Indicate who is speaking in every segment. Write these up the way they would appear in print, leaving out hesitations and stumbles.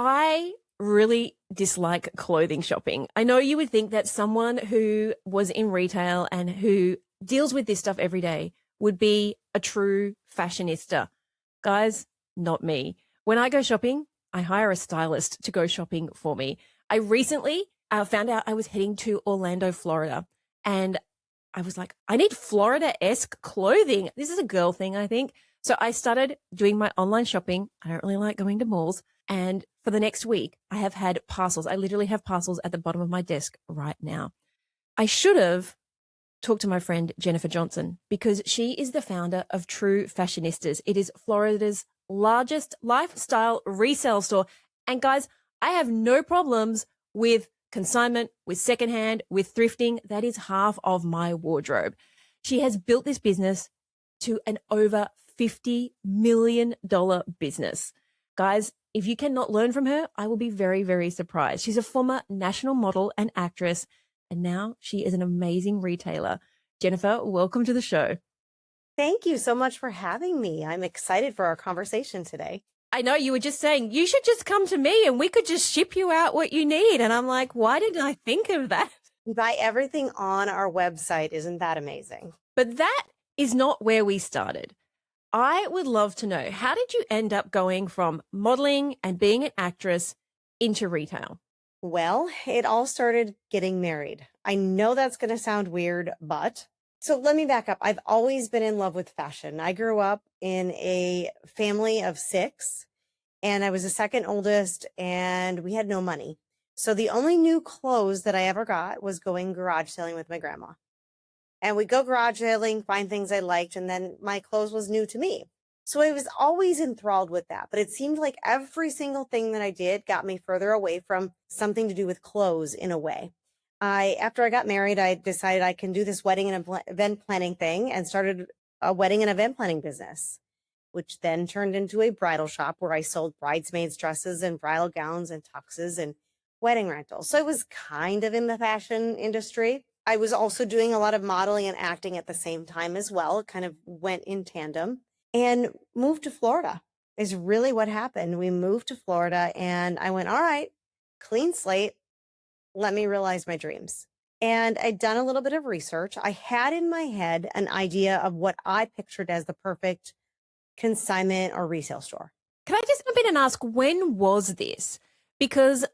Speaker 1: I really dislike clothing shopping. I know you would think that someone who was in retail and who deals with this stuff every day would be a true fashionista. Guys, not me. When I go shopping, I hire a stylist to go shopping for me. I recently found out I was heading to Orlando, Florida, and I was like, I need Florida-esque clothing. This is a girl thing, I think. So I started doing my online shopping. I don't really like going to malls. And for the next week, I have had parcels. I literally have parcels at the bottom of my desk right now. I should have talked to my friend Jennifer Johnson because she is the founder of True Fashionistas. It is Florida's largest lifestyle resale store. And guys, I have no problems with consignment, with secondhand, with thrifting. That is half of my wardrobe. She has built this business to an over $50 million business. Guys, if you cannot learn from her, I will be very, very surprised. She's a former national model and actress, and now she is an amazing retailer. Jennifer, welcome to the show.
Speaker 2: Thank you so much for having me. I'm excited for our conversation today.
Speaker 1: I know you were just saying, you should just come to me and we could just ship you out what you need. And I'm like, why didn't I think of that?
Speaker 2: You buy everything on our website. Isn't that amazing?
Speaker 1: But that is not where we started. I would love to know, how did you end up going from modeling and being an actress into retail?
Speaker 2: Well, it all started getting married. I know that's going to sound weird, but so let me back up. I've always been in love with fashion. I grew up in a family of 6, and I was the second oldest, and we had no money. So the only new clothes that I ever got was going garage selling with my grandma. And we'd go garage selling, find things I liked, and then my clothes was new to me. So I was always enthralled with that. But it seemed like every single thing that I did got me further away from something to do with clothes in a way. After I got married, I decided I can do this wedding and event planning thing and started a wedding and event planning business, which then turned into a bridal shop where I sold bridesmaids dresses and bridal gowns and tuxes and wedding rentals. So I was kind of in the fashion industry. I was also doing a lot of modeling and acting at the same time as well. It kind of went in tandem, and moved to Florida is really what happened. We moved to Florida and I went, all right, clean slate. Let me realize my dreams. And I'd done a little bit of research. I had in my head an idea of what I pictured as the perfect consignment or resale store.
Speaker 1: Can I just jump in and ask, when was this? Because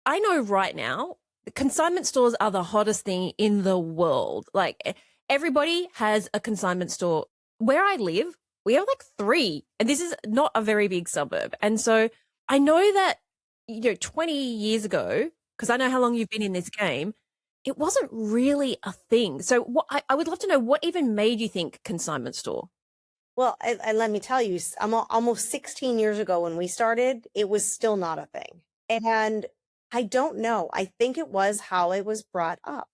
Speaker 1: I know right now, consignment stores are the hottest thing in the world. Like, everybody has a consignment store. Where I live, we have like 3, and this is not a very big suburb. And so I know that, 20 years ago, because I know how long you've been in this game, it wasn't really a thing. So I would love to know, what even made you think consignment store?
Speaker 2: Well, and let me tell you, almost 16 years ago when we started, it was still not a thing. And I don't know. I think it was how I was brought up.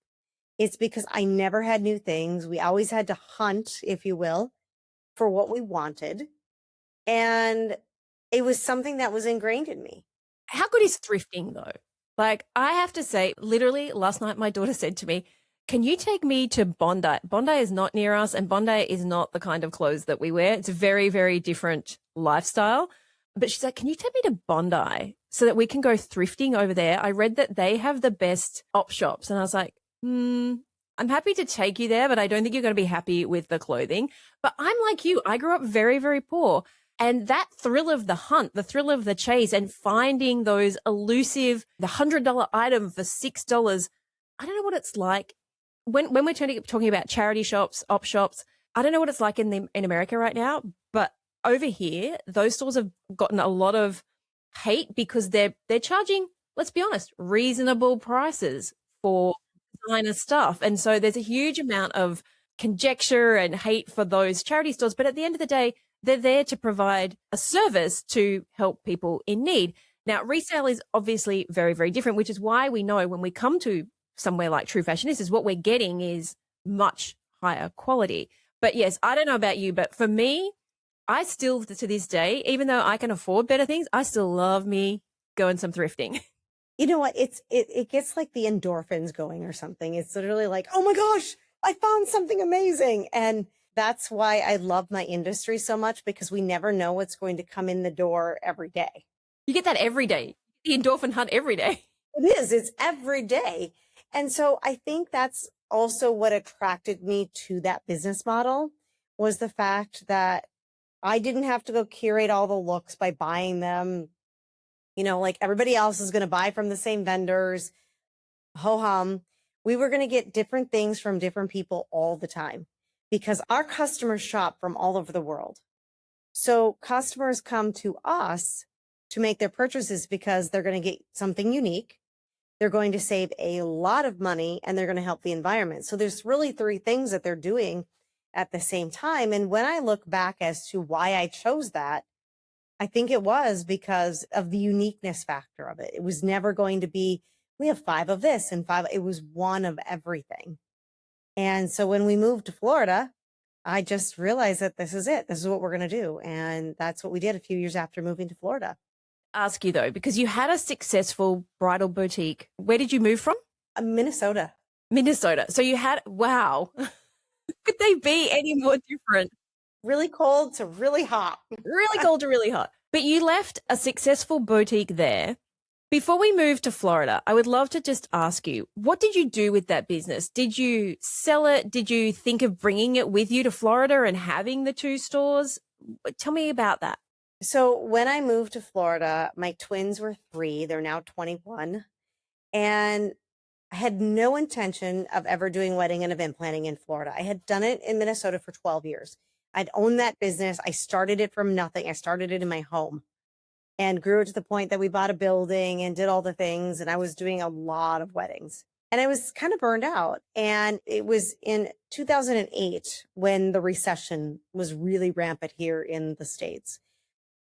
Speaker 2: It's because I never had new things. We always had to hunt, if you will, for what we wanted. And it was something that was ingrained in me.
Speaker 1: How good is thrifting though? Like, I have to say, literally last night, my daughter said to me, can you take me to Bondi? Bondi is not near us, and Bondi is not the kind of clothes that we wear. It's a very, very different lifestyle. But she's like, can you take me to Bondi so that we can go thrifting over there? I read that they have the best op shops. And I was like, I'm happy to take you there, but I don't think you're going to be happy with the clothing. But I'm like you. I grew up very, very poor. And that thrill of the hunt, the thrill of the chase, and finding those elusive, the $100 item for $6, I don't know what it's like. When we're talking about charity shops, op shops, I don't know what it's like in America right now, but over here, those stores have gotten a lot of hate because they're charging, let's be honest, reasonable prices for designer stuff. And so there's a huge amount of conjecture and hate for those charity stores. But at the end of the day, they're there to provide a service to help people in need. Now, resale is obviously very, very different, which is why we know when we come to somewhere like True Fashionistas, what we're getting is much higher quality. But yes, I don't know about you, but for me, I still, to this day, even though I can afford better things, I still love me going some thrifting.
Speaker 2: You know what? It gets like the endorphins going or something. It's literally like, oh my gosh, I found something amazing. And that's why I love my industry so much, because we never know what's going to come in the door every day.
Speaker 1: You get that every day. the endorphin hunt every day.
Speaker 2: It is. It's every day. And so I think that's also what attracted me to that business model was the fact that I didn't have to go curate all the looks by buying them, like everybody else is going to buy from the same vendors. Ho hum. We were going to get different things from different people all the time because our customers shop from all over the world. So customers come to us to make their purchases because they're going to get something unique. They're going to save a lot of money and they're going to help the environment. So there's really three things that they're doing at the same time. And when I look back as to why I chose that, I think it was because of the uniqueness factor of it. It was never going to be, we have 5 of this and 5. It was one of everything. And so when we moved to Florida, I just realized that this is it. This is what we're going to do. And that's what we did a few years after moving to Florida.
Speaker 1: Ask you though, because you had a successful bridal boutique. Where did you move from?
Speaker 2: Minnesota.
Speaker 1: Minnesota. So you had, wow. Could they be any more different?
Speaker 2: Really cold to really hot.
Speaker 1: Really cold to really hot. But you left a successful boutique there. Before we move to Florida, I would love to just ask you, what did you do with that business? Did you sell it? Did you think of bringing it with you to Florida and having the 2 stores? Tell me about that.
Speaker 2: So when I moved to Florida, my twins were 3. They're now 21. And I had no intention of ever doing wedding and event planning in Florida. I had done it in Minnesota for 12 years. I'd owned that business. I started it from nothing. I started it in my home and grew it to the point that we bought a building and did all the things. And I was doing a lot of weddings and I was kind of burned out. And it was in 2008 when the recession was really rampant here in the States.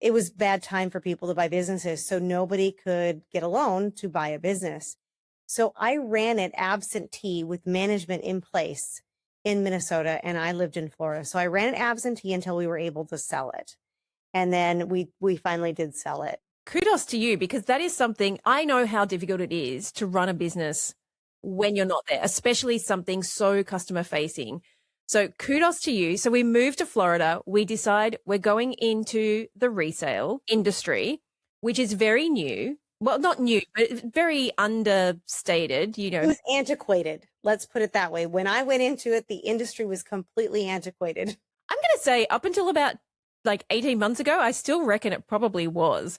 Speaker 2: It was bad time for people to buy businesses. So nobody could get a loan to buy a business. So I ran it absentee with management in place in Minnesota and I lived in Florida. So I ran it absentee until we were able to sell it. And then we finally did sell it.
Speaker 1: Kudos to you, because that is something, I know how difficult it is to run a business when you're not there, especially something so customer facing. So kudos to you. So we moved to Florida. We decide we're going into the resale industry, which is very new. Well, not new, but very understated,
Speaker 2: It was antiquated. Let's put it that way. When I went into it, the industry was completely antiquated.
Speaker 1: I'm going to say up until about like 18 months ago, I still reckon it probably was.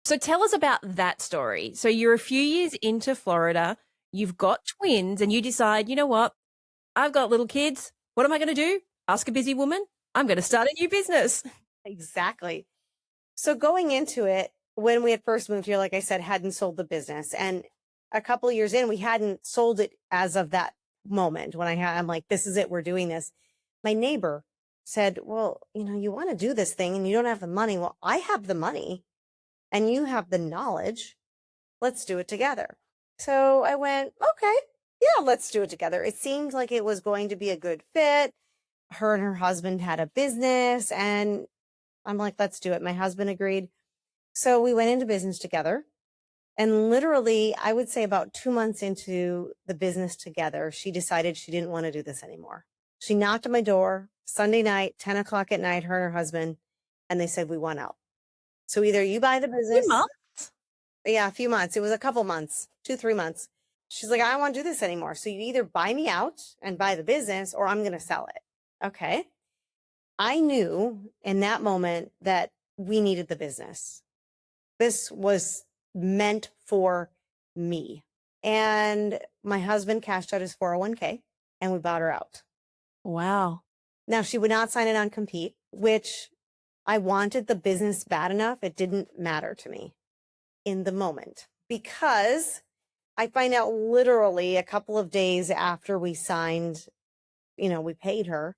Speaker 1: So tell us about that story. So you're a few years into Florida, you've got twins and you decide, you know what? I've got little kids. What am I going to do? Ask a busy woman. I'm going to start a new business.
Speaker 2: Exactly. So going into it, when we had first moved here, like I said, hadn't sold the business. And a couple of years in, we hadn't sold it as of that moment when I'm like, this is it. We're doing this. My neighbor said, well, you want to do this thing and you don't have the money. Well, I have the money and you have the knowledge. Let's do it together. So I went, okay, yeah, let's do it together. It seemed like it was going to be a good fit. Her and her husband had a business and I'm like, let's do it. My husband agreed. So we went into business together. And literally, I would say about 2 months into the business together, she decided she didn't want to do this anymore. She knocked on my door Sunday night, 10 o'clock at night, her and her husband, and they said, we want out. So either you buy the business.
Speaker 1: 2 months?
Speaker 2: Yeah, a few months. It was a couple months, 2-3 months. She's like, I don't want to do this anymore. So you either buy me out and buy the business or I'm going to sell it. Okay. I knew in that moment that we needed the business. This was meant for me. And my husband cashed out his 401k and we bought her out.
Speaker 1: Wow.
Speaker 2: Now, she would not sign a non-compete, which I wanted the business bad enough. It didn't matter to me in the moment because I find out literally a couple of days after we signed, we paid her.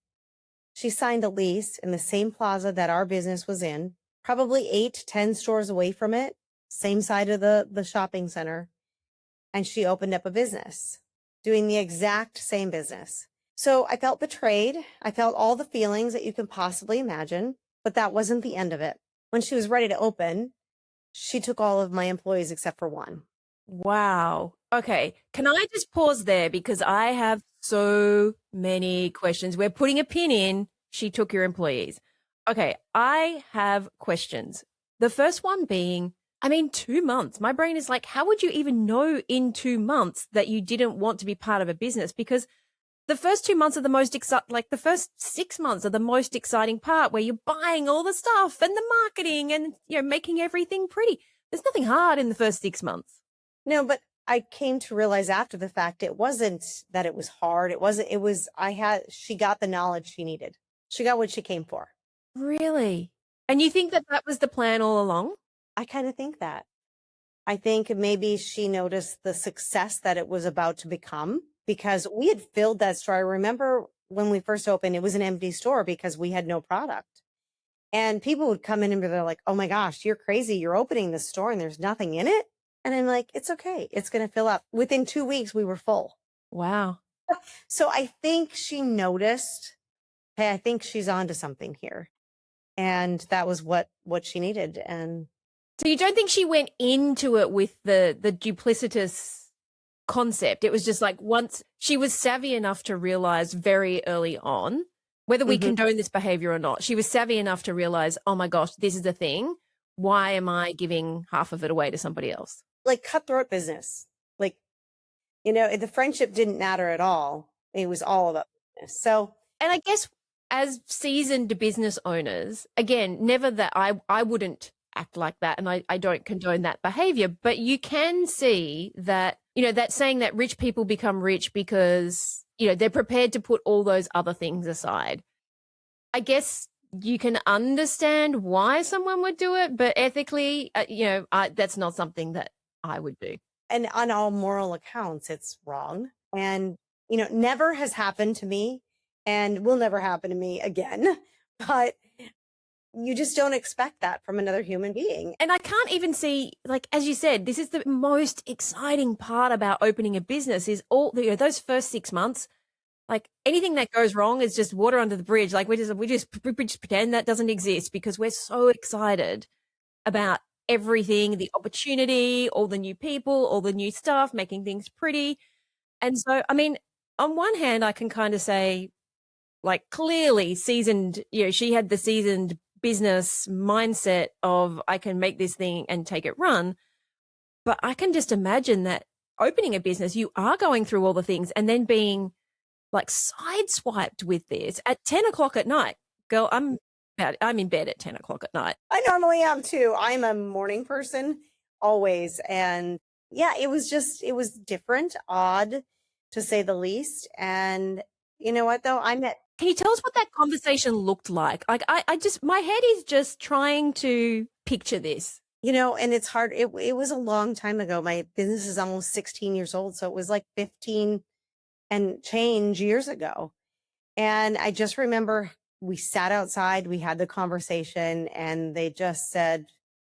Speaker 2: She signed a lease in the same plaza that our business was in, probably 8-10 stores away from it, same side of the shopping center. And she opened up a business doing the exact same business. So I felt betrayed. I felt all the feelings that you can possibly imagine, but that wasn't the end of it. When she was ready to open, she took all of my employees except for one.
Speaker 1: Wow. Okay. Can I just pause there because I have so many questions. We're putting a pin in. She took your employees. Okay. I have questions. The first one being, I mean, 2 months. My brain is like, how would you even know in 2 months that you didn't want to be part of a business? Because the first 2 months are the most exciting, like the first 6 months are the most exciting part where you're buying all the stuff and the marketing and, making everything pretty. There's nothing hard in the first 6 months.
Speaker 2: No, but I came to realize after the fact, it wasn't that it was hard. She got the knowledge she needed. She got what she came for.
Speaker 1: Really? And you think that that was the plan all along?
Speaker 2: I kind of think that. I think maybe she noticed the success that it was about to become because we had filled that store. I remember when we first opened, it was an empty store because we had no product. And people would come in and they're like, oh my gosh, you're crazy. You're opening this store and there's nothing in it. And I'm like, it's okay. It's going to fill up. Within 2 weeks, we were full.
Speaker 1: Wow.
Speaker 2: So I think she noticed, hey, I think she's onto something here. And that was what she needed. And
Speaker 1: So you don't think she went into it with the duplicitous concept? It was just like once she was savvy enough to realize very early on, whether we condone this behavior or not, she was savvy enough to realize, oh my gosh, this is the thing. Why am I giving half of it away to somebody else?
Speaker 2: like cutthroat business, like, the friendship didn't matter at all. It was all about business. So,
Speaker 1: And I guess as seasoned business owners, again, never that I wouldn't act like that, and I don't condone that behavior, but you can see that, that saying that rich people become rich because, they're prepared to put all those other things aside. I guess you can understand why someone would do it, but ethically, that's not something that I would do.
Speaker 2: and on all moral accounts, it's wrong. And, never has happened to me and will never happen to me again. But you just don't expect that from another human being.
Speaker 1: And I can't even see, like, as you said, this is the most exciting part about opening a business is all those first 6 months. Like anything that goes wrong is just water under the bridge. Like we just pretend that doesn't exist because we're so excited about everything, the opportunity, all the new people, all the new stuff, making things pretty. And so, I mean, on one hand, I can kind of say, like, clearly seasoned, she had the seasoned business mindset of I can make this thing and take it run. But I can just imagine that opening a business, you are going through all the things and then being like sideswiped with this at 10 o'clock at night. Girl, I'm in bed at 10 o'clock at night.
Speaker 2: I normally am too. I'm a morning person always. And yeah, it was different, odd to say the least. And you know what though?
Speaker 1: Can you tell us what that conversation looked like? Like I just, my head is just trying to picture this.
Speaker 2: and it's hard. It was a long time ago. My business is almost 16 years old. So it was like 15 and change years ago. And I just remember we sat outside, we had the conversation, and they just said,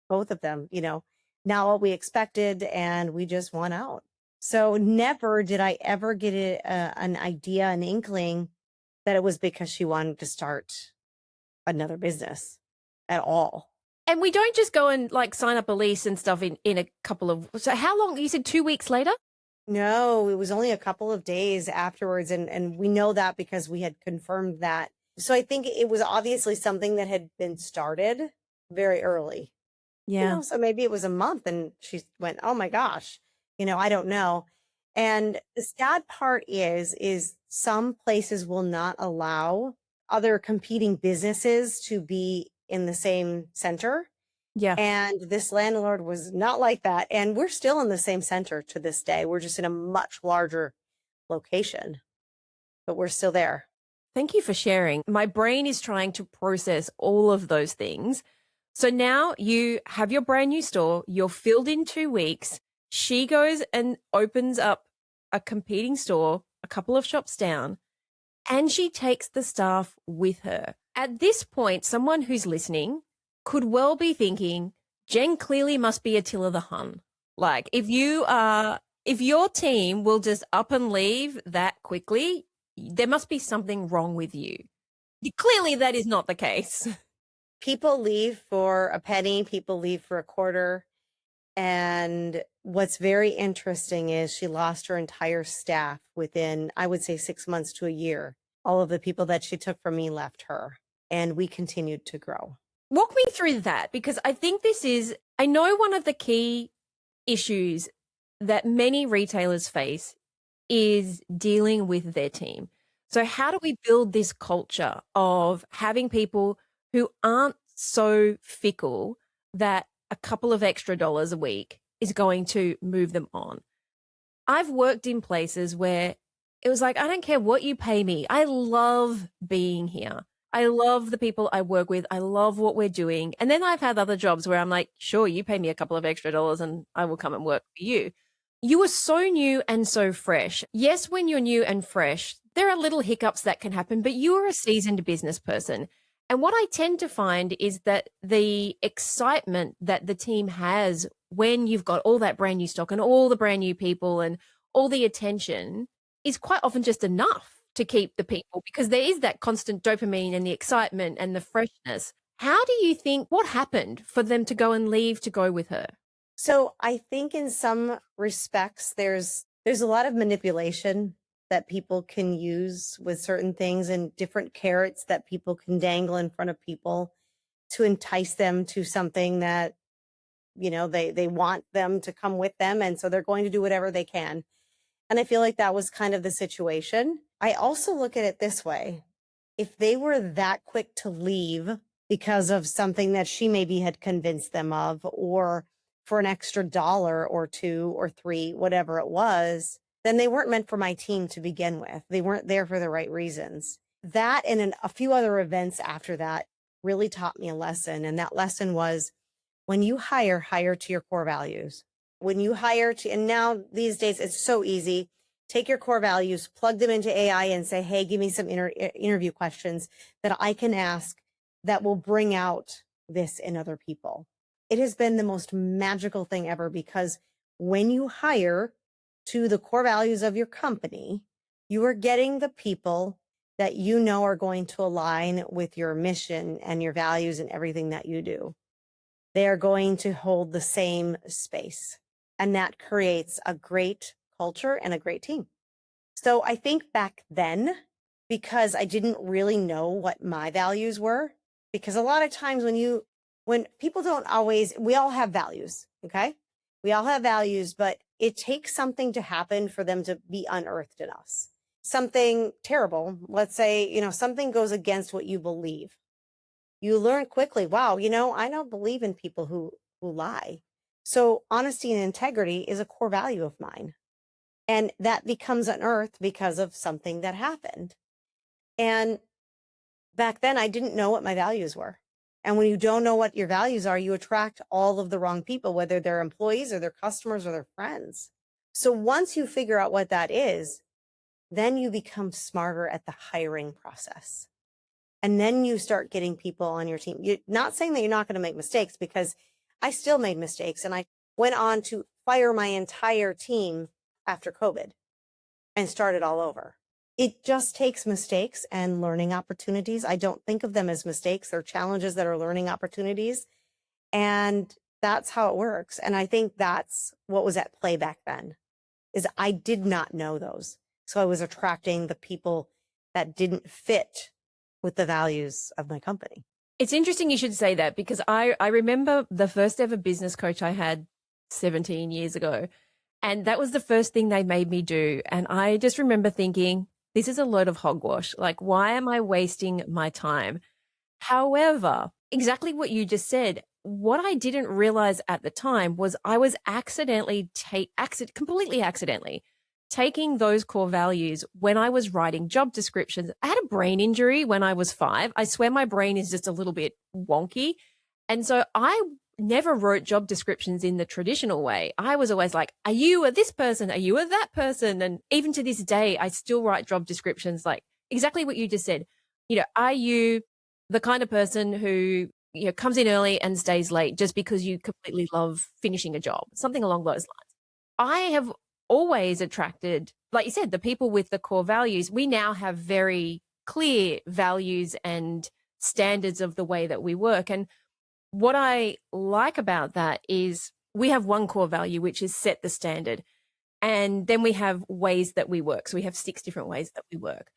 Speaker 2: both of them, not what we expected, and we just won out. So never did I ever get an idea, an inkling that it was because she wanted to start another business at all.
Speaker 1: And we don't just go and like sign up a lease and stuff in a couple of, so how long, you said 2 weeks later?
Speaker 2: No, it was only a couple of days afterwards. And we know that because we had confirmed that. So I think it was obviously something that had been started very early.
Speaker 1: Yeah.
Speaker 2: So maybe it was a month and she went, oh my gosh, I don't know. And the sad part is some places will not allow other competing businesses to be in the same center.
Speaker 1: Yeah.
Speaker 2: And this landlord was not like that. And we're still in the same center to this day. We're just in a much larger location, but we're still there.
Speaker 1: Thank you for sharing. My brain is trying to process all of those things. So now you have your brand new store, you're filled in 2 weeks. She goes and opens up a competing store a couple of shops down, and she takes the staff with her. At this point, someone who's listening could well be thinking, Jen clearly must be Attila the Hun. Like, if your team will just up and leave that quickly, there must be something wrong with you. Clearly, that is not the case.
Speaker 2: People leave for a penny, people leave for a quarter. And what's very interesting is she lost her entire staff within, I would say, 6 months to a year. All of the people that she took from me left her, and we continued to grow.
Speaker 1: Walk me through that, because I think this is I know one of the key issues that many retailers face is dealing with their team. So how do we build this culture of having people who aren't so fickle that a couple of extra dollars a week is going to move them on? I've worked in places where it was like, I don't care what you pay me. I love being here. I love the people I work with. I love what we're doing. And then I've had other jobs where I'm like, sure, you pay me a couple of extra dollars and I will come and work for you. You are so new and so fresh. Yes, when you're new and fresh, there are little hiccups that can happen, but you are a seasoned business person. And what I tend to find is that the excitement that the team has when you've got all that brand new stock and all the brand new people and all the attention is quite often just enough to keep the people, because there is that constant dopamine and the excitement and the freshness. How do you think, what happened for them to go and leave to go with her?
Speaker 2: So I think in some respects there's a lot of manipulation that people can use with certain things, and different carrots that people can dangle in front of people to entice them to something that, they want them to come with them, and so they're going to do whatever they can. And I feel like that was kind of the situation. I also look at it this way. If they were that quick to leave because of something that she maybe had convinced them of, or for an extra dollar or two or three, whatever it was, then they weren't meant for my team to begin with. They weren't there for the right reasons. That and a few other events after that really taught me a lesson. And that lesson was, when you hire to your core values. When you and now these days it's so easy. Take your core values, plug them into AI and say, hey, give me some interview questions that I can ask that will bring out this in other people. It has been the most magical thing ever, because when you hire to the core values of your company, you are getting the people that you know are going to align with your mission and your values and everything that you do. They are going to hold the same space. And that creates a great culture and a great team. So I think back then, because I didn't really know what my values were, because a lot of times when people don't always, we all have values, okay? We all have values, but it takes something to happen for them to be unearthed in us. Something terrible, let's say, something goes against what you believe. You learn quickly, wow, I don't believe in people who lie. So honesty and integrity is a core value of mine. And that becomes unearthed because of something that happened. And back then I didn't know what my values were. And when you don't know what your values are, you attract all of the wrong people, whether they're employees or their customers or their friends. So once you figure out what that is, then you become smarter at the hiring process. And then you start getting people on your team. You're not saying that you're not going to make mistakes, because I still made mistakes. And I went on to fire my entire team after COVID and start it all over. It just takes mistakes and learning opportunities. I don't think of them as mistakes. They're challenges that are learning opportunities. And that's how it works. And I think that's what was at play back then, is I did not know those. So I was attracting the people that didn't fit with the values of my company.
Speaker 1: It's interesting you should say that, because I remember the first ever business coach I had 17 years ago, and that was the first thing they made me do. And I just remember thinking, this is a load of hogwash. Like, why am I wasting my time? However, exactly what you just said, what I didn't realize at the time was I was completely accidentally taking those core values when I was writing job descriptions. I had a brain injury when I was 5. I swear my brain is just a little bit wonky. And so I never wrote job descriptions in the traditional way. I was always like, are you a this person? Are you a that person? And even to this day, I still write job descriptions like exactly what you just said. Are you the kind of person who comes in early and stays late just because you completely love finishing a job? Something along those lines. I have always attracted, like you said, the people with the core values. We now have very clear values and standards of the way that we work. And what I like about that is we have one core value, which is set the standard. And then we have ways that we work. So we have 6 different ways that we work.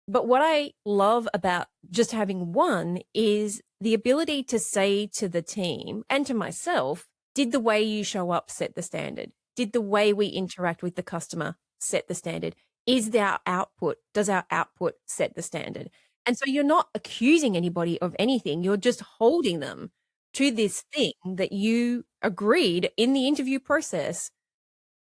Speaker 1: But what I love about just having one is the ability to say to the team and to myself, Did the way you show up set the standard? Did the way we interact with the customer set the standard? Does our output set the standard? And so you're not accusing anybody of anything. You're just holding them to this thing that you agreed in the interview process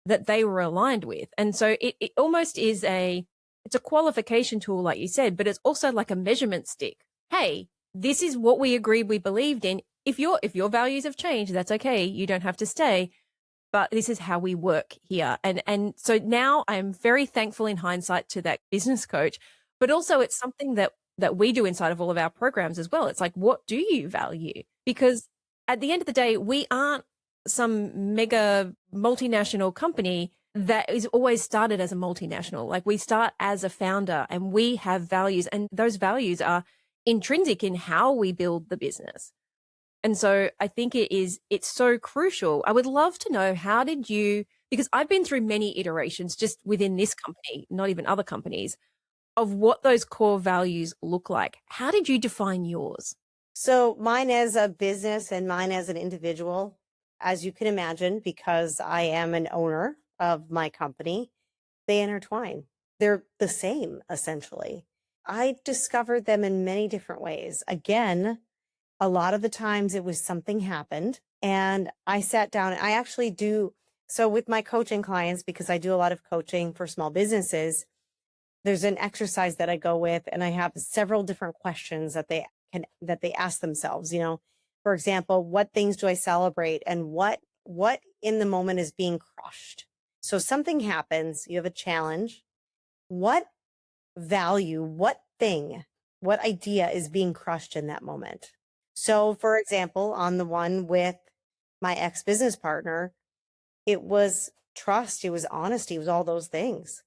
Speaker 1: that they were aligned with. And so it almost is it's a qualification tool, like you said, but it's also like a measurement stick. Hey, this is what we agreed we believed in. If your values have changed, that's okay. You don't have to stay, but this is how we work here. And so now I'm very thankful in hindsight to that business coach, but also it's something that we do inside of all of our programs as well. It's like, what do you value? Because at the end of the day, we aren't some mega multinational company that is always started as a multinational. Like, we start as a founder and we have values, and those values are intrinsic in how we build the business. And so I think it's so crucial. I would love to know, how did you, because I've been through many iterations just within this company, not even other companies, of what those core values look like. How did you define yours?
Speaker 2: So mine as a business and mine as an individual, as you can imagine, because I am an owner of my company, they intertwine. They're the same, essentially. I discovered them in many different ways. Again, a lot of the times it was something happened and I sat down. I actually do. So with my coaching clients, because I do a lot of coaching for small businesses, there's an exercise that I go with, and I have several different questions that they ask themselves. For example, what things do I celebrate, and what in the moment is being crushed? So something happens, you have a challenge. What value, what thing, what idea is being crushed in that moment? So, for example, on the one with my ex-business partner, it was trust, it was honesty, it was all those things.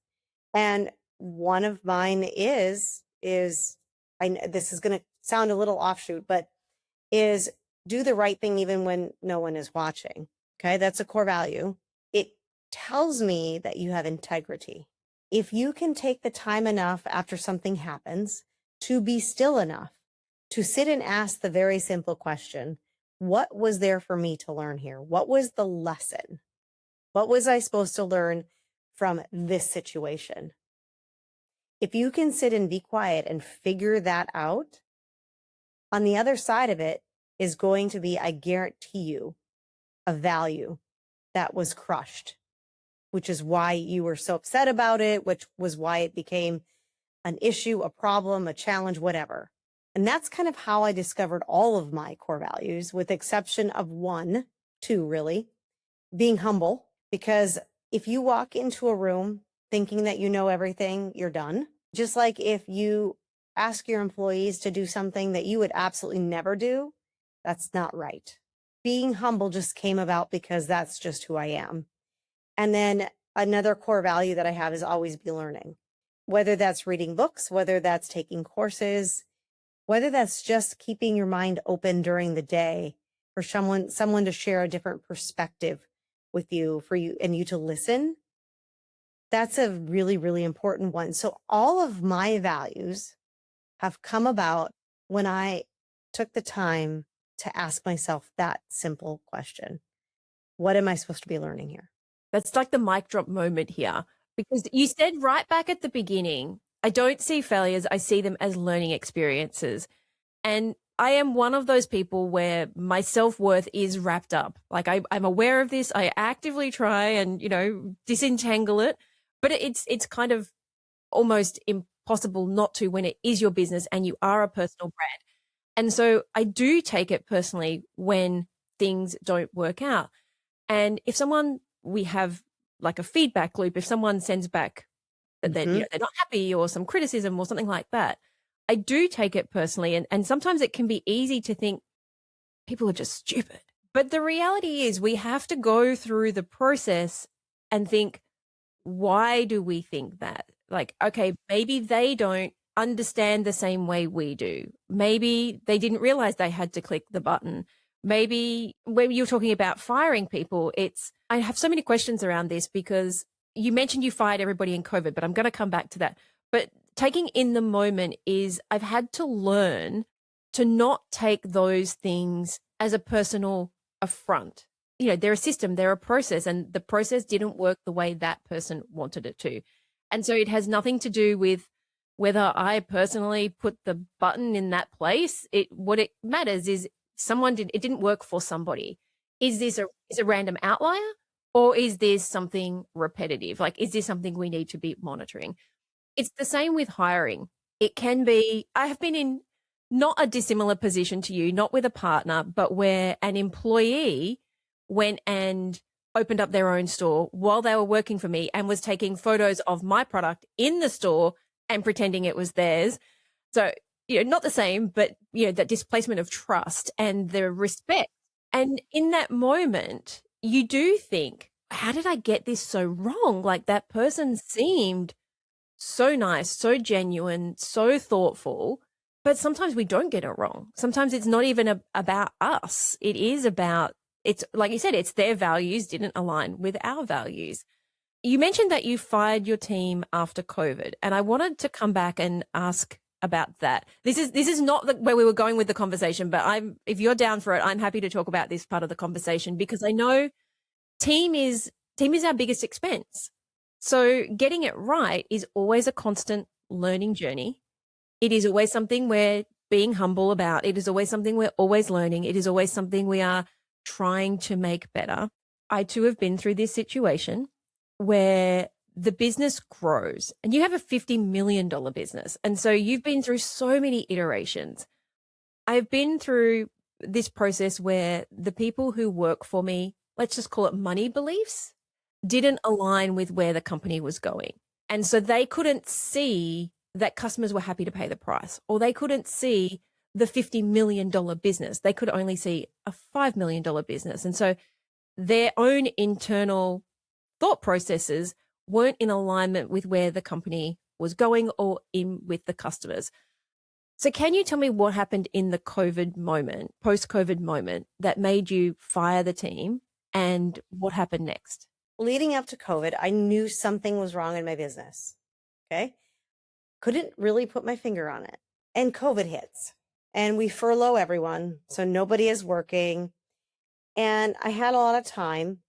Speaker 2: And one of mine is this is going to sound a little offshoot, but is do the right thing even when no one is watching. Okay, that's a core value. It tells me that you have integrity. If you can take the time enough after something happens to be still enough to sit and ask the very simple question, what was there for me to learn here? What was the lesson? What was I supposed to learn from this situation? If you can sit and be quiet and figure that out, on the other side of it is going to be, I guarantee you, a value that was crushed, which is why you were so upset about it, which was why it became an issue, a problem, a challenge, whatever. And that's kind of how I discovered all of my core values, with the exception of two really, being humble. Because if you walk into a room thinking that you know everything, you're done. Just like if you ask your employees to do something that you would absolutely never do, that's not right. Being humble just came about because that's just who I am. And then another core value that I have is always be learning, whether that's reading books, whether that's taking courses, whether that's just keeping your mind open during the day for someone to share a different perspective with you, for you and you to listen. That's a really, really important one. So all of my values have come about when I took the time to ask myself that simple question. What am I supposed to be learning here?
Speaker 1: That's like the mic drop moment here, because you said right back at the beginning, I don't see failures, I see them as learning experiences. And I am one of those people where my self-worth is wrapped up. Like, I'm aware of this. I actively try and, disentangle it, but it's kind of almost impossible not to when it is your business and you are a personal brand. And so I do take it personally when things don't work out. And if we have like a feedback loop, if someone sends back that they're not happy, or some criticism or something like that, I do take it personally. And sometimes it can be easy to think people are just stupid. But the reality is, we have to go through the process and think, why do we think that? Like, okay, maybe they don't understand the same way we do. Maybe they didn't realize they had to click the button. Maybe when you're talking about firing people, I have so many questions around this, because you mentioned you fired everybody in COVID, but I'm going to come back to that. But taking in the moment is, I've had to learn to not take those things as a personal affront. they're a system, they're a process, and the process didn't work the way that person wanted it to. And so it has nothing to do with whether I personally put the button in that place. What it matters is it didn't work for somebody. Is this a random outlier, or is this something repetitive? Like, is this something we need to be monitoring? It's the same with hiring. It can be, I have been in not a dissimilar position to you, not with a partner, but where an employee went and opened up their own store while they were working for me and was taking photos of my product in the store and pretending it was theirs. So, not the same, but, that displacement of trust and the respect. And in that moment, you do think, how did I get this so wrong? Like, that person seemed so nice, so genuine, so thoughtful. But sometimes we don't get it wrong. Sometimes it's not even about us. It is about, it's like you said, it's their values didn't align with our values. You mentioned that you fired your team after COVID, and I wanted to come back and ask about that. This is not where we were going with the conversation, but if you're down for it, I'm happy to talk about this part of the conversation, because I know team is our biggest expense. So getting it right is always a constant learning journey. It is always something we're being humble about. It is always something we're always learning. It is always something we are trying to make better. I too have been through this situation where the business grows, and you have a $50 million business. And so you've been through so many iterations. I've been through this process where the people who work for me, let's just call it money beliefs, didn't align with where the company was going. And so they couldn't see that customers were happy to pay the price, or they couldn't see the $50 million business. They could only see a $5 million business. And so their own internal thought processes weren't in alignment with where the company was going or in with the customers. So can you tell me what happened in the COVID moment, post-COVID moment, that made you fire the team, and what happened next?
Speaker 2: Leading up to COVID, I knew something was wrong in my business. Okay. Couldn't really put my finger on it. And COVID hits, and we furlough everyone. So nobody is working. And I had a lot of time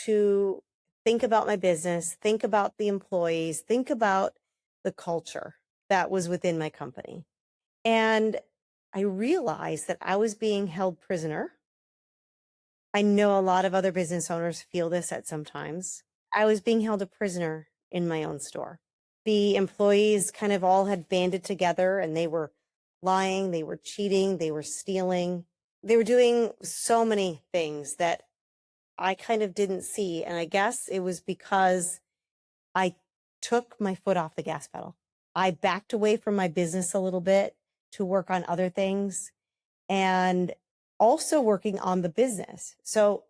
Speaker 2: to think about my business, think about the employees, think about the culture that was within my company. And I realized that I was being held prisoner. I know a lot of other business owners feel this at some times. I was being held a prisoner in my own store. The employees kind of all had banded together, and they were lying, they were cheating, they were stealing. They were doing so many things that I kind of didn't see. And I guess it was because I took my foot off the gas pedal. I backed away from my business a little bit to work on other things, and also working on the business. So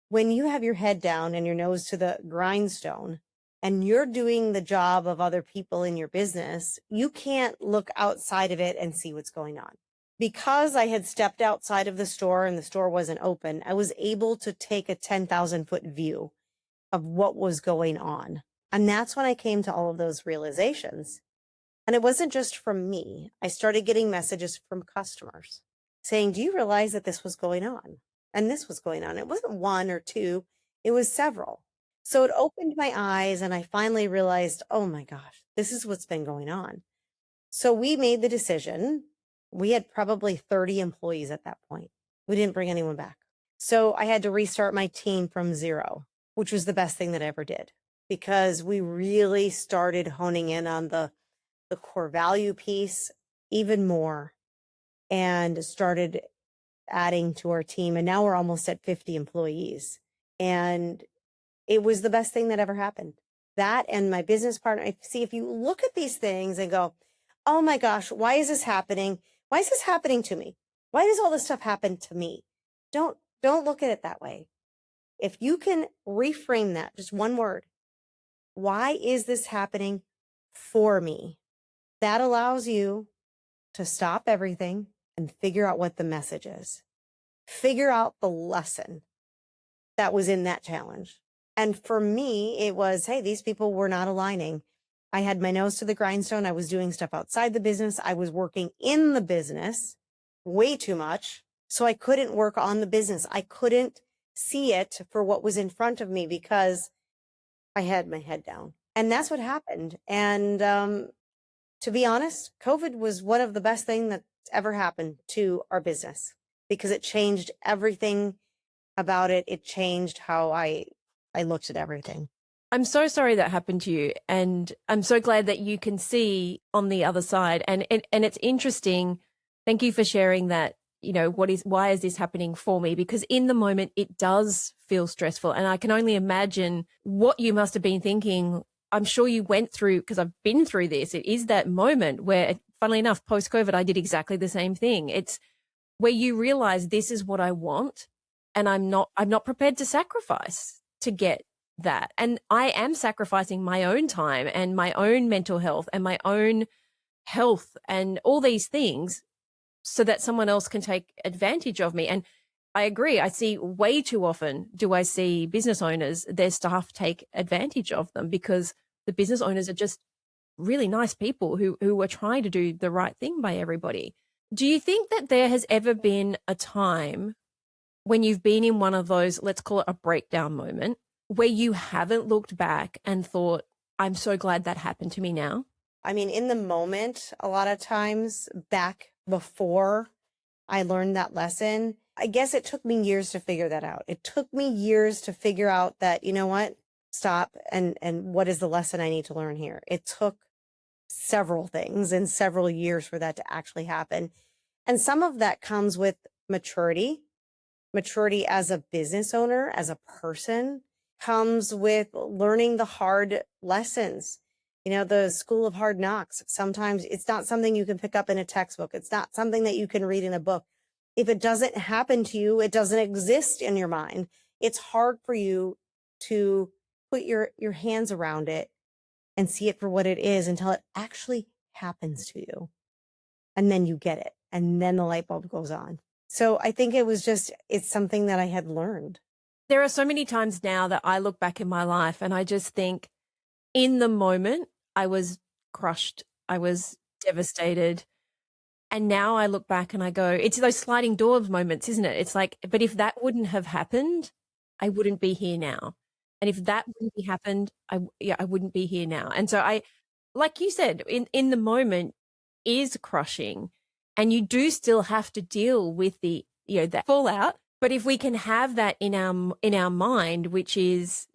Speaker 2: when you have your head down and your nose to the grindstone, and you're doing the job of other people in your business, you can't look outside of it and see what's going on. Because I had stepped outside of the store and the store wasn't open, I was able to take a 10,000-foot view of what was going on. And that's when I came to all of those realizations. And it wasn't just from me. I started getting messages from customers saying, do you realize that this was going on? And this was going on. It wasn't one or two, it was several. So it opened my eyes, and I finally realized, oh my gosh, this is what's been going on. So we made the decision. We had probably 30 employees at that point. We didn't bring anyone back. So I had to restart my team from zero, which was the best thing that I ever did, because we really started honing in on the core value piece even more, and started adding to our team. And now we're almost at 50 employees. And it was the best thing that ever happened. That and my business partner. See, if you look at these things and go, oh my gosh, why is this happening? Why is this happening to me? Why does all this stuff happen to me? Don't look at it that way. If you can reframe that, just one word, why is this happening for me? That allows you to stop everything and figure out what the message is. Figure out the lesson that was in that challenge. And for me, it was, hey, these people were not aligning. I had my nose to the grindstone. I was doing stuff outside the business. I was working in the business way too much. So I couldn't work on the business. I couldn't see it for what was in front of me because I had my head down. And that's what happened. And to be honest, COVID was one of the best things that's ever happened to our business because it changed everything about it. It changed how I looked at everything.
Speaker 1: I'm so sorry that happened to you, and I'm so glad that you can see on the other side. And it's interesting. Thank you for sharing that. Why is this happening for me? Because in the moment, it does feel stressful, and I can only imagine what you must have been thinking. I'm sure you went through, because I've been through this. It is that moment where, funnily enough, post COVID, I did exactly the same thing. It's where you realize this is what I want, and I'm not prepared to sacrifice to get that. And I am sacrificing my own time and my own mental health and my own health and all these things so that someone else can take advantage of me. And I agree. I see way too often do I see business owners, their staff take advantage of them because the business owners are just really nice people who are trying to do the right thing by everybody. Do you think that there has ever been a time when you've been in one of those, let's call it a breakdown moment, where you haven't looked back and thought, I'm so glad that happened to me now?
Speaker 2: I mean, in the moment, a lot of times back before I learned that lesson, I guess it took me years to figure that out. It took me years to figure out that, you know what, stop and what is the lesson I need to learn here? It took several things and several years for that to actually happen. And some of that comes with maturity. Maturity as a business owner, as a person, comes with learning the hard lessons. You know, the school of hard knocks. Sometimes it's not something you can pick up in a textbook. It's not something that you can read in a book. If it doesn't happen to you, it doesn't exist in your mind. It's hard for you to put your hands around it and see it for what it is until it actually happens to you. And then you get it. And then the light bulb goes on. So I think it's something that I had learned.
Speaker 1: There are so many times now that I look back in my life and I just think in the moment, I was crushed. I was devastated. And now I look back and I go, it's those sliding doors moments, isn't it? It's like, but if that wouldn't have happened, I wouldn't be here now. And if that wouldn't have happened, I wouldn't be here now. And so like you said, in the moment is crushing, and you do still have to deal with that fallout. But if we can have that in our mind, which is,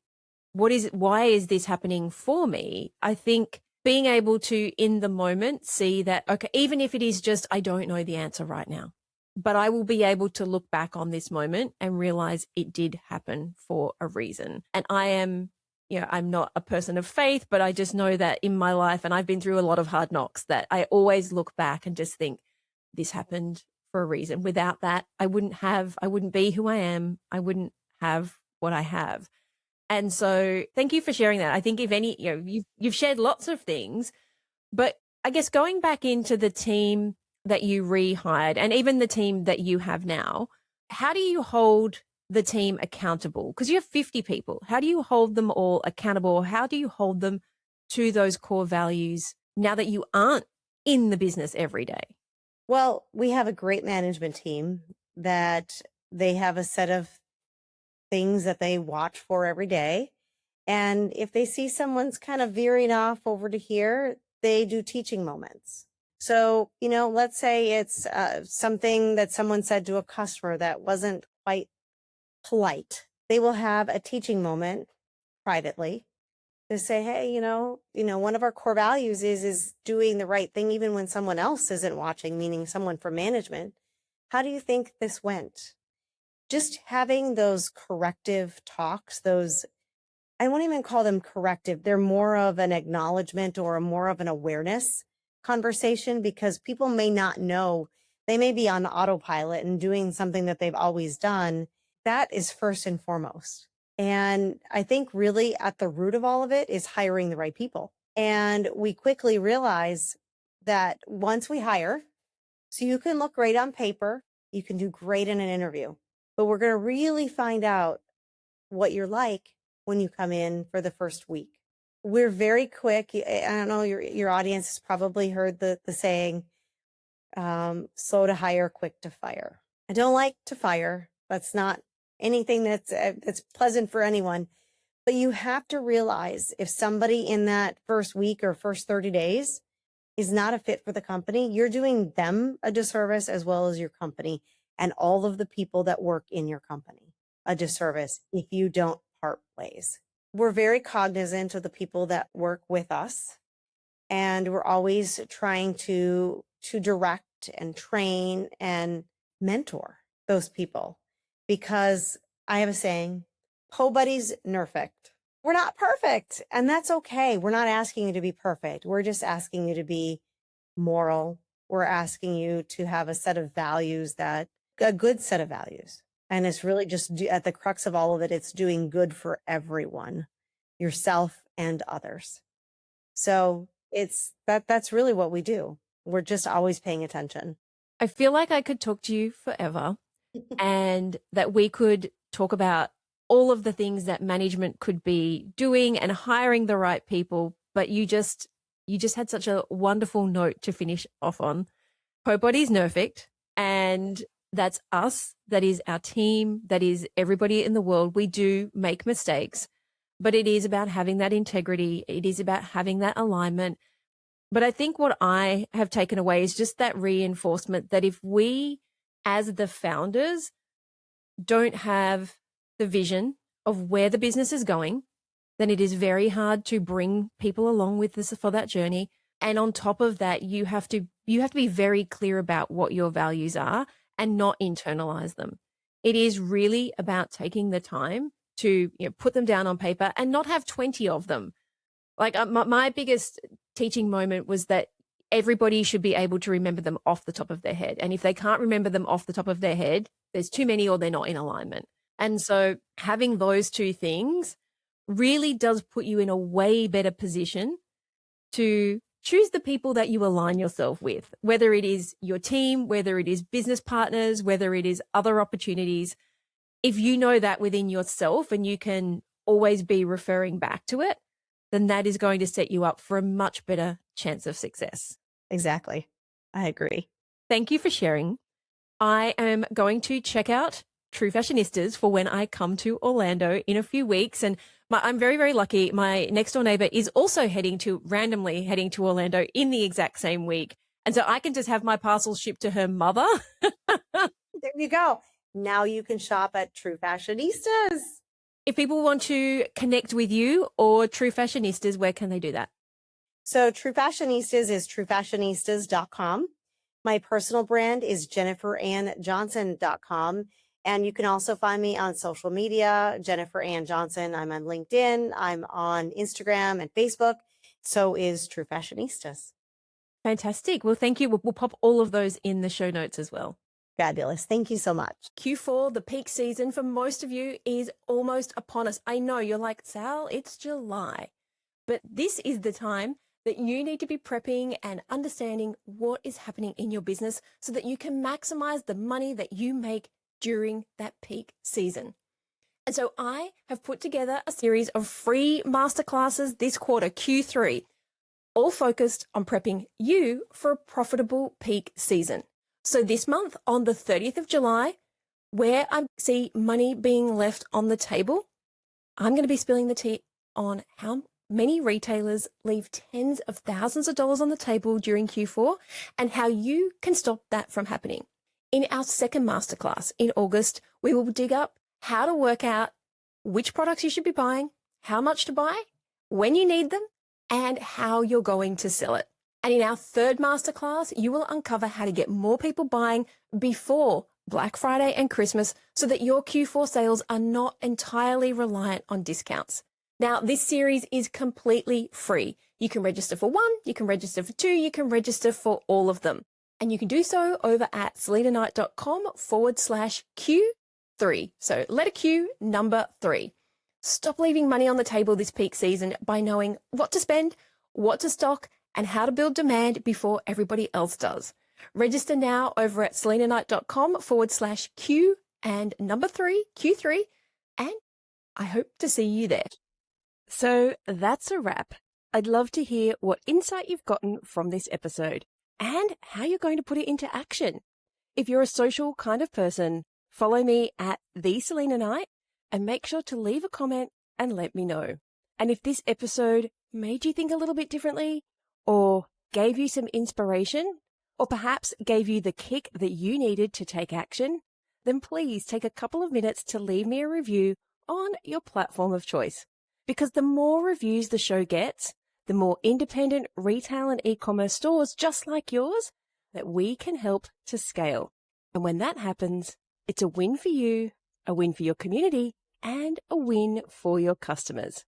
Speaker 1: why is this happening for me? I think being able to, in the moment, see that, okay, even if it is just, I don't know the answer right now, but I will be able to look back on this moment and realize it did happen for a reason. And I'm not a person of faith, but I just know that in my life, and I've been through a lot of hard knocks, that I always look back and just think this happened for a reason. Without that, I wouldn't be who I am. I wouldn't have what I have. And so thank you for sharing that. I think if any, you've shared lots of things, but I guess going back into the team that you rehired and even the team that you have now, how do you hold the team accountable? Because you have 50 people. How do you hold them all accountable? How do you hold them to those core values now that you aren't in the business every day?
Speaker 2: Well, we have a great management team that they have a set of things that they watch for every day. And if they see someone's kind of veering off over to here, they do teaching moments. So, let's say it's something that someone said to a customer that wasn't quite polite. They will have a teaching moment privately to say, hey, one of our core values is doing the right thing even when someone else isn't watching, meaning someone from management. How do you think this went? Just having those corrective talks, I won't even call them corrective. They're more of an acknowledgement or more of an awareness conversation because people may not know. They may be on autopilot and doing something that they've always done. That is first and foremost. And I think really at the root of all of it is hiring the right people. And we quickly realize that once we hire, so you can look great on paper, you can do great in an interview, but we're going to really find out what you're like when you come in for the first week. We're very quick. I don't know, your audience has probably heard the saying, slow to hire, quick to fire. I don't like to fire. That's not anything that's pleasant for anyone. But you have to realize if somebody in that first week or first 30 days is not a fit for the company, you're doing them a disservice as well as your company and all of the people that work in your company a disservice if you don't part ways. We're very cognizant of the people that work with us, and we're always trying to direct and train and mentor those people, because I have a saying, po buddies nerfect. We're not perfect, and that's okay. We're not asking you to be perfect. We're just asking you to be moral. We're asking you to have a set of values, that a good set of values. And it's really just at the crux of all of it, it's doing good for everyone, yourself and others. So that's really what we do. We're just always paying attention.
Speaker 1: I feel like I could talk to you forever and that we could talk about all of the things that management could be doing and hiring the right people. But you just had such a wonderful note to finish off on. Nobody's perfect. And that's us. That is our team. That is everybody in the world. We do make mistakes, but it is about having that integrity. It is about having that alignment. But I think what I have taken away is just that reinforcement that if we, as the founders, don't have the vision of where the business is going, then it is very hard to bring people along with us for that journey. And on top of that, you have to be very clear about what your values are and not internalize them. It is really about taking the time to put them down on paper and not have 20 of them. Like my biggest teaching moment was that everybody should be able to remember them off the top of their head. And if they can't remember them off the top of their head, there's too many or they're not in alignment. And so having those two things really does put you in a way better position to choose the people that you align yourself with, whether it is your team, whether it is business partners, whether it is other opportunities. If you know that within yourself and you can always be referring back to it, then that is going to set you up for a much better chance of success.
Speaker 2: Exactly. I agree.
Speaker 1: Thank you for sharing. I am going to check out True Fashionistas for when I come to Orlando in a few weeks. And I'm very, very lucky. My next door neighbor is also randomly heading to Orlando in the exact same week. And so I can just have my parcels shipped to her mother.
Speaker 2: There you go. Now you can shop at True Fashionistas.
Speaker 1: If people want to connect with you or True Fashionistas, where can they do that?
Speaker 2: So True Fashionistas is truefashionistas.com. My personal brand is jenniferannjohnson.com. And you can also find me on social media, Jennifer Ann Johnson. I'm on LinkedIn. I'm on Instagram and Facebook. So is True Fashionistas.
Speaker 1: Fantastic. Well, thank you. We'll pop all of those in the show notes as well.
Speaker 2: Fabulous. Thank you so much.
Speaker 1: Q4, the peak season for most of you, is almost upon us. I know you're like, Sal, it's July. But this is the time that you need to be prepping and understanding what is happening in your business so that you can maximize the money that you make during that peak season. And so I have put together a series of free masterclasses this quarter, Q3, all focused on prepping you for a profitable peak season. So this month, on the 30th of July, where I see money being left on the table, I'm going to be spilling the tea on how many retailers leave tens of thousands of dollars on the table during Q4 and how you can stop that from happening. In our second masterclass in August, we will dig up how to work out which products you should be buying, how much to buy, when you need them, and how you're going to sell it. And in our third masterclass, you will uncover how to get more people buying before Black Friday and Christmas so that your Q4 sales are not entirely reliant on discounts. Now, this series is completely free. You can register for one, you can register for two, you can register for all of them. And you can do so over at salenaknight.com/Q3. So letter Q, number 3. Stop leaving money on the table this peak season by knowing what to spend, what to stock, and how to build demand before everybody else does. Register now over at salenaknight.com/Q and number 3, Q3, and I hope to see you there. So that's a wrap. I'd love to hear what insight you've gotten from this episode and how you're going to put it into action. If you're a social kind of person, follow me at the Salena Knight and make sure to leave a comment and let me know. And if this episode made you think a little bit differently, or gave you some inspiration, or perhaps gave you the kick that you needed to take action, then please take a couple of minutes to leave me a review on your platform of choice. Because the more reviews the show gets, the more independent retail and e-commerce stores just like yours that we can help to scale. And when that happens, it's a win for you, a win for your community, and a win for your customers.